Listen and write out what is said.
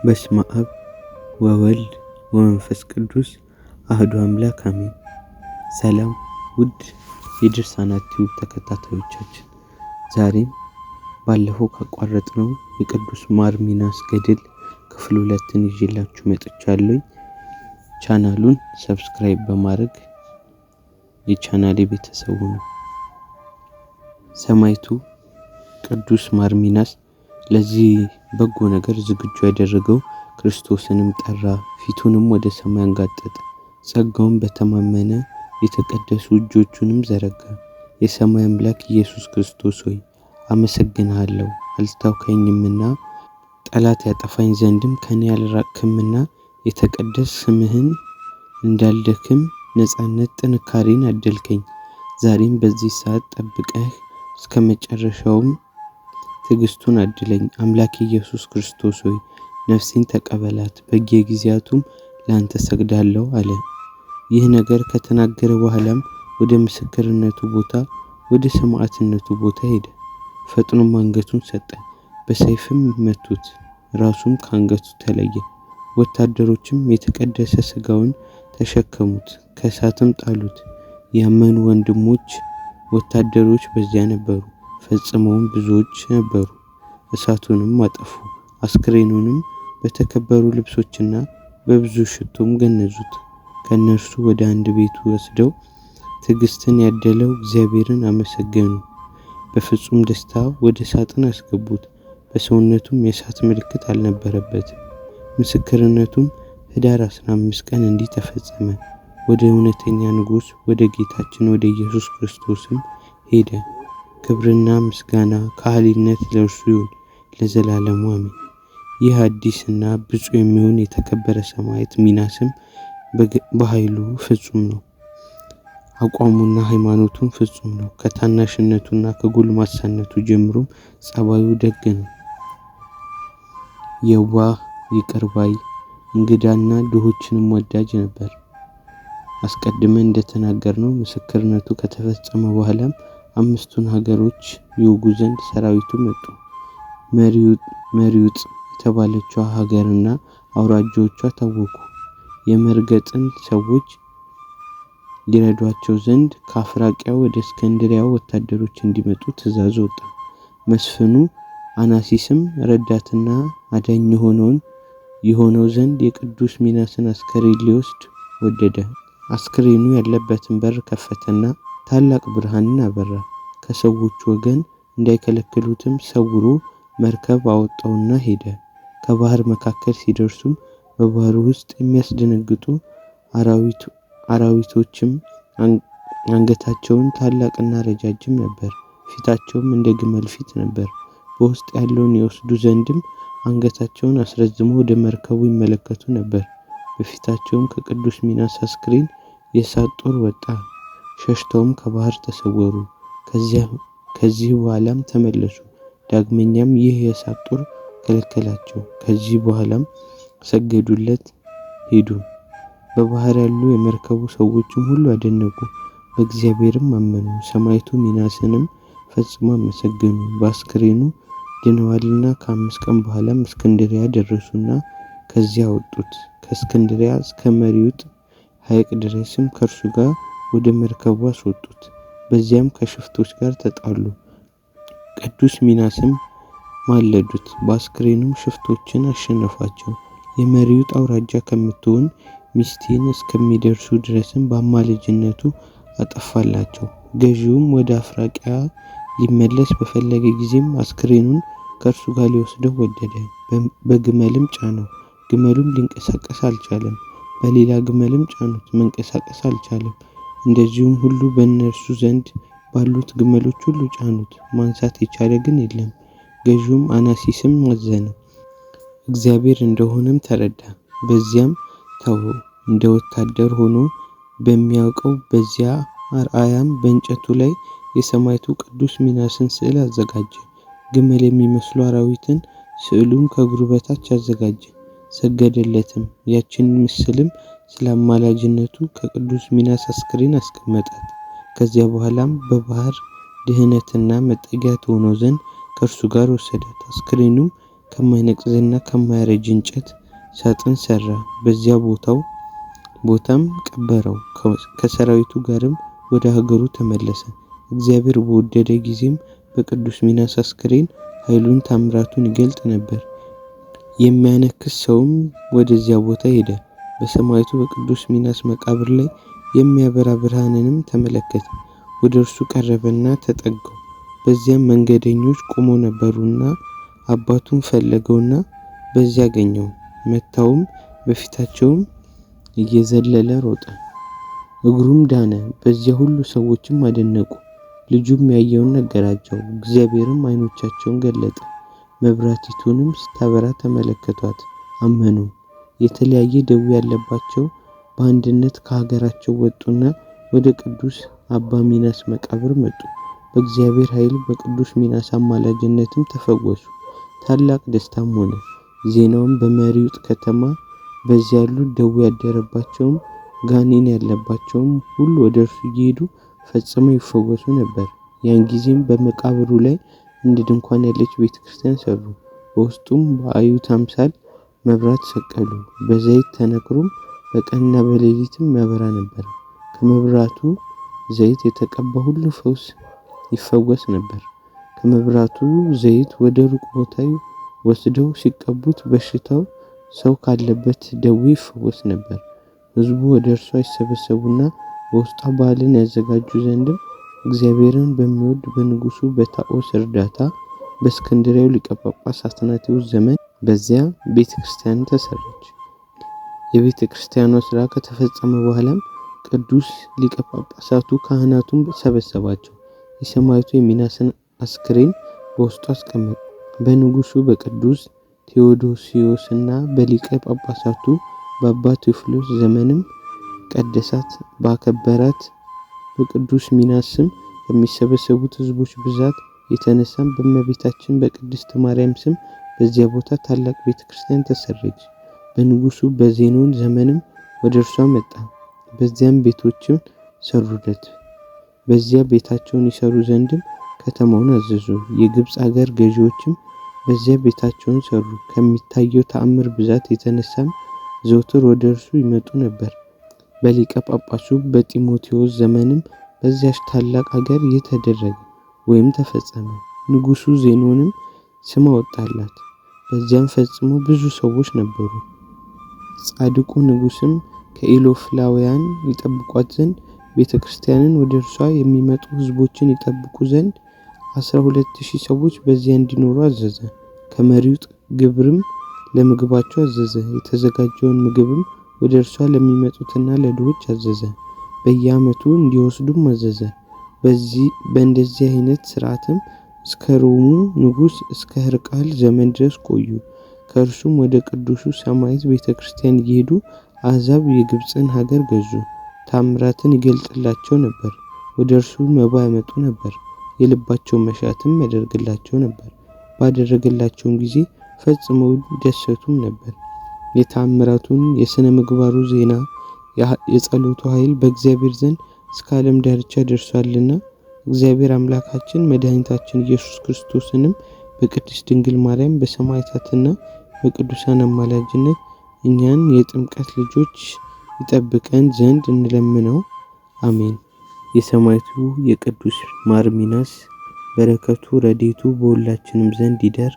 በስመ አብ ወወልድ ወመንፈስ ቅዱስ አህዱ አምላክ አሜን። ሰላም ውድ የድርሳናት ቲዩብ ተከታታዮቻችን፣ ዛሬም ባለፈው ካቋረጥነው የቅዱስ ማር ሚናስ ገድል ክፍል 2ን ይዤላችሁ መጥቻለሁ። ቻናሉን ሰብስክራይብ በማድረግ የቻናሌ ቤተሰብ ሁኑ። ሰማዕቱ ቅዱስ ማር ሚናስ ለዚህ በጎ ነገር ዝግጁ ያደረገው ክርስቶስንም ጠራ፣ ፊቱንም ወደ ሰማይ አንጋጠጠ፣ ጸጋውን በተማመነ የተቀደሱ እጆቹንም ዘረጋ። የሰማይ አምላክ ኢየሱስ ክርስቶስ ሆይ አመሰግንሃለሁ፣ አልተውከኝምና ጠላት ያጠፋኝ ዘንድም ከኔ ያልራቅህምና የተቀደስ ስምህን እንዳልደክም ነጻነት ጥንካሬን አደልከኝ። ዛሬም በዚህ ሰዓት ጠብቀህ እስከ መጨረሻውም ትዕግስቱን አድለኝ። አምላክ ኢየሱስ ክርስቶስ ሆይ ነፍሴን ተቀበላት፣ በየጊዜያቱም ላንተ ሰግዳለሁ አለ። ይህ ነገር ከተናገረ በኋላም ወደ ምስክርነቱ ቦታ ወደ ሰማዕትነቱ ቦታ ሄደ። ፈጥኖም አንገቱን ሰጠ፣ በሰይፍም መቱት፣ ራሱም ከአንገቱ ተለየ። ወታደሮችም የተቀደሰ ስጋውን ተሸከሙት፣ ከእሳትም ጣሉት። ያመኑ ወንድሞች ወታደሮች በዚያ ነበሩ፣ ፈጽመውም ብዙዎች ነበሩ። እሳቱንም አጠፉ፣ አስክሬኑንም በተከበሩ ልብሶችና በብዙ ሽቶም ገነዙት። ከነርሱ ወደ አንድ ቤት ወስደው ትዕግስትን ያደለው እግዚአብሔርን አመሰገኑ። በፍጹም ደስታ ወደ ሳጥን አስገቡት። በሰውነቱም የእሳት ምልክት አልነበረበትም። ምስክርነቱም ህዳር 15 ቀን እንዲህ ተፈጸመ። ወደ እውነተኛ ንጉሥ ወደ ጌታችን ወደ ኢየሱስ ክርስቶስም ሄደ። ክብርና ምስጋና ከሃሊነት ለእርሱ ይሁን ለዘላለሙ አሜን። ይህ አዲስና ብፁዕ የሚሆን የተከበረ ሰማዕት ሚናስም በኃይሉ ፍጹም ነው፣ አቋሙና ሃይማኖቱም ፍጹም ነው። ከታናሽነቱና ከጎልማሳነቱ ጀምሮም ጸባዩ ደግ ነው። የዋህ ይቅር ባይ እንግዳና ድሆችንም ወዳጅ ነበር። አስቀድመን እንደተናገርነው ምስክርነቱ ከተፈጸመ በኋላም 5ቱን ሀገሮች ይወጉ ዘንድ ሰራዊቱ መጡ። መሪውጥ የተባለችው ሀገርና አውራጃዎቿ ታወቁ። የመርገጥን ሰዎች ሊረዷቸው ዘንድ ከአፍራቂያ ወደ እስክንድርያ ወታደሮች እንዲመጡ ትእዛዝ ወጣ። መስፍኑ አናሲስም ረዳትና አዳኝ የሆነው ዘንድ የቅዱስ ሚናስን አስከሬን ሊወስድ ወደደ። አስክሬኑ ያለበትን በር ከፈተና ታላቅ ብርሃንን አበራ። ከሰዎቹ ወገን እንዳይከለክሉትም ሰውሮ መርከብ አወጣውና ሄደ። ከባህር መካከል ሲደርሱም በባህሩ ውስጥ የሚያስደነግጡ አራዊቶችም አንገታቸውን ታላቅና ረጃጅም ነበር፣ ፊታቸውም እንደ ግመል ፊት ነበር። በውስጥ ያለውን ይወስዱ ዘንድም አንገታቸውን አስረዝሞ ወደ መርከቡ ይመለከቱ ነበር። በፊታቸውም ከቅዱስ ሚናስ አስክሬን የእሳት ጦር ወጣ። ሸሽተውም ከባህር ተሰወሩ። ከዚህ በኋላም ተመለሱ። ዳግመኛም ይህ የእሳት ጦር ከለከላቸው። ከዚህ በኋላም ሰገዱለት፣ ሄዱ። በባህር ያሉ የመርከቡ ሰዎችም ሁሉ አደነቁ፣ በእግዚአብሔርም አመኑ። ሰማዕቱ ሚናስንም ፈጽሞ አመሰገኑ። በአስክሬኑ ድነዋልና። ከ5 ቀን በኋላም እስክንድርያ ደረሱና ከዚያ አወጡት። ከእስክንድርያ እስከ መሪውጥ ሐይቅ ድረስም ከእርሱ ጋር ወደ መርከቡ አስወጡት። በዚያም ከሽፍቶች ጋር ተጣሉ። ቅዱስ ሚናስም ማለዱት፣ በአስክሬኑም ሽፍቶችን አሸነፏቸው። የመሪውጥ አውራጃ ከምትሆን ሚስቴን እስከሚደርሱ ድረስም በአማላጅነቱ አጠፋላቸው። ገዢውም ወደ አፍራቂያ ሊመለስ በፈለገ ጊዜም አስክሬኑን ከእርሱ ጋር ሊወስደው ወደደ። በግመልም ጫነው፣ ግመሉም ሊንቀሳቀስ አልቻለም። በሌላ ግመልም ጫኑት፣ መንቀሳቀስ አልቻለም። እንደዚሁም ሁሉ በእነርሱ ዘንድ ባሉት ግመሎች ሁሉ ጫኑት፣ ማንሳት የቻለ ግን የለም። ገዢውም አናሲስም አዘነ፣ እግዚአብሔር እንደሆነም ተረዳ። በዚያም ተወው። እንደ ወታደር ሆኖ በሚያውቀው በዚያ አርአያም በእንጨቱ ላይ የሰማዕቱ ቅዱስ ሚናስን ስዕል አዘጋጀ። ግመል የሚመስሉ አራዊትን ስዕሉን ከእግሩ በታች አዘጋጀ፣ ሰገደለትም። ያችን ምስልም ስለ አማላጅነቱ ከቅዱስ ሚናስ አስክሬን አስቀመጣት። ከዚያ በኋላም በባህር ድህነትና መጠጊያ ትሆነው ዘንድ ከእርሱ ጋር ወሰዳት። አስክሬኑም ከማይነቅዝና ከማያረጅ እንጨት ሳጥን ሰራ። በዚያ ቦታም ቀበረው። ከሰራዊቱ ጋርም ወደ ሀገሩ ተመለሰ። እግዚአብሔር በወደደ ጊዜም በቅዱስ ሚናስ አስክሬን ኃይሉን ታምራቱን ይገልጥ ነበር። የሚያነክስ ሰውም ወደዚያ ቦታ ሄደ። በሰማዕቱ በቅዱስ ሚናስ መቃብር ላይ የሚያበራ ብርሃንንም ተመለከተ። ወደ እርሱ ቀረበና ተጠጋው። በዚያም መንገደኞች ቆመው ነበሩና አባቱን ፈለገውና በዚያ አገኘው። መታውም በፊታቸውም እየዘለለ ሮጠ። እግሩም ዳነ። በዚያ ሁሉ ሰዎችም አደነቁ። ልጁም ያየውን ነገራቸው። እግዚአብሔርም ዓይኖቻቸውን ገለጠ። መብራቲቱንም ስታበራ ተመለከቷት፣ አመኑ። የተለያየ ደዌ ያለባቸው በአንድነት ከሀገራቸው ወጡና ወደ ቅዱስ አባ ሚናስ መቃብር መጡ። በእግዚአብሔር ኃይል በቅዱስ ሚናስ አማላጅነትም ተፈወሱ። ታላቅ ደስታም ሆነ። ዜናውም በመሪውጥ ከተማ በዚያ ያሉ ደዌ ያደረባቸውም ጋኔን ያለባቸውም ሁሉ ወደ እርሱ እየሄዱ ፈጽመው ይፈወሱ ነበር። ያን ጊዜም በመቃብሩ ላይ እንደ ድንኳን ያለች ቤተክርስቲያን ሰሩ። በውስጡም በአዩት አምሳል መብራት ሰቀሉ። በዘይት ተነክሮም በቀንና በሌሊትም ያበራ ነበር። ከመብራቱ ዘይት የተቀባ ሁሉ ፈውስ ይፈወስ ነበር። ከመብራቱ ዘይት ወደ ሩቅ ቦታ ወስደው ሲቀቡት በሽታው ሰው ካለበት ደዌ ይፈወስ ነበር። ሕዝቡ ወደ እርሷ ይሰበሰቡና በውስጧ በዓልን ያዘጋጁ ዘንድም እግዚአብሔርን በሚወድ በንጉሱ በታኦስ እርዳታ በእስክንድርያው ሊቀ ጳጳስ አትናቴዎስ ዘመን በዚያ ቤተክርስቲያን ተሰራች። የቤተክርስቲያኗ ስራ ከተፈጸመ በኋላም ቅዱስ ሊቀ ጳጳሳቱ ካህናቱን ሰበሰባቸው። የሰማዕቱ የሚናስን አስክሬን በውስጡ አስቀመጡ። በንጉሱ በቅዱስ ቴዎዶሲዮስና በሊቀ ጳጳሳቱ በአባ ቴዎፍሎስ ዘመንም ቀደሳት። ባከበራት በቅዱስ ሚናስ ስም ከሚሰበሰቡት ሕዝቦች ብዛት የተነሳም በእመቤታችን በቅድስት ማርያም ስም በዚያ ቦታ ታላቅ ቤተክርስቲያን ተሰራች። በንጉሱ በዜኖን ዘመንም ወደ እርሷ መጣ። በዚያም ቤቶችን ሰሩለት። በዚያ ቤታቸውን ይሰሩ ዘንድም ከተማውን አዘዙ። የግብፅ ሀገር ገዢዎችም በዚያ ቤታቸውን ሰሩ። ከሚታየው ተአምር ብዛት የተነሳም ዘውትር ወደ እርሱ ይመጡ ነበር። በሊቀ ጳጳሱ በጢሞቴዎስ ዘመንም በዚያች ታላቅ ሀገር የተደረገ ወይም ተፈጸመ። ንጉሱ ዜኖንም ስም አወጣላት። በዚያም ፈጽሞ ብዙ ሰዎች ነበሩ። ጻድቁ ንጉስም ከኢሎፍላውያን ይጠብቋት ዘንድ ቤተክርስቲያንን ወደ እርሷ የሚመጡ ህዝቦችን ይጠብቁ ዘንድ 12,000 ሰዎች በዚያ እንዲኖሩ አዘዘ። ከመሪውጥ ግብርም ለምግባቸው አዘዘ። የተዘጋጀውን ምግብም ወደ እርሷ ለሚመጡትና ለድሆች አዘዘ። በየዓመቱ እንዲወስዱም አዘዘ። በእንደዚህ አይነት ስርዓትም እስከ ሮሙ ንጉስ እስከ ሕርቃል ዘመን ድረስ ቆዩ። ከእርሱም ወደ ቅዱሱ ሰማዕት ቤተክርስቲያን እየሄዱ አሕዛብ የግብፅን ሀገር ገዙ። ታምራትን ይገልጥላቸው ነበር። ወደ እርሱ መባ ያመጡ ነበር። የልባቸው መሻትም ያደርግላቸው ነበር። ባደረገላቸውም ጊዜ ፈጽመው ደሰቱም ነበር። የታምራቱን የሥነ ምግባሩ ዜና የጸሎቱ ኃይል በእግዚአብሔር ዘንድ እስከ ዓለም ዳርቻ ደርሷልና እግዚአብሔር አምላካችን መድኃኒታችን ኢየሱስ ክርስቶስንም በቅድስት ድንግል ማርያም በሰማዕታትና በቅዱሳን አማላጅነት እኛን የጥምቀት ልጆች ይጠብቀን ዘንድ እንለምነው። አሜን። የሰማዕቱ የቅዱስ ማር ሚናስ በረከቱ ረድኤቱ በሁላችንም ዘንድ ይደር።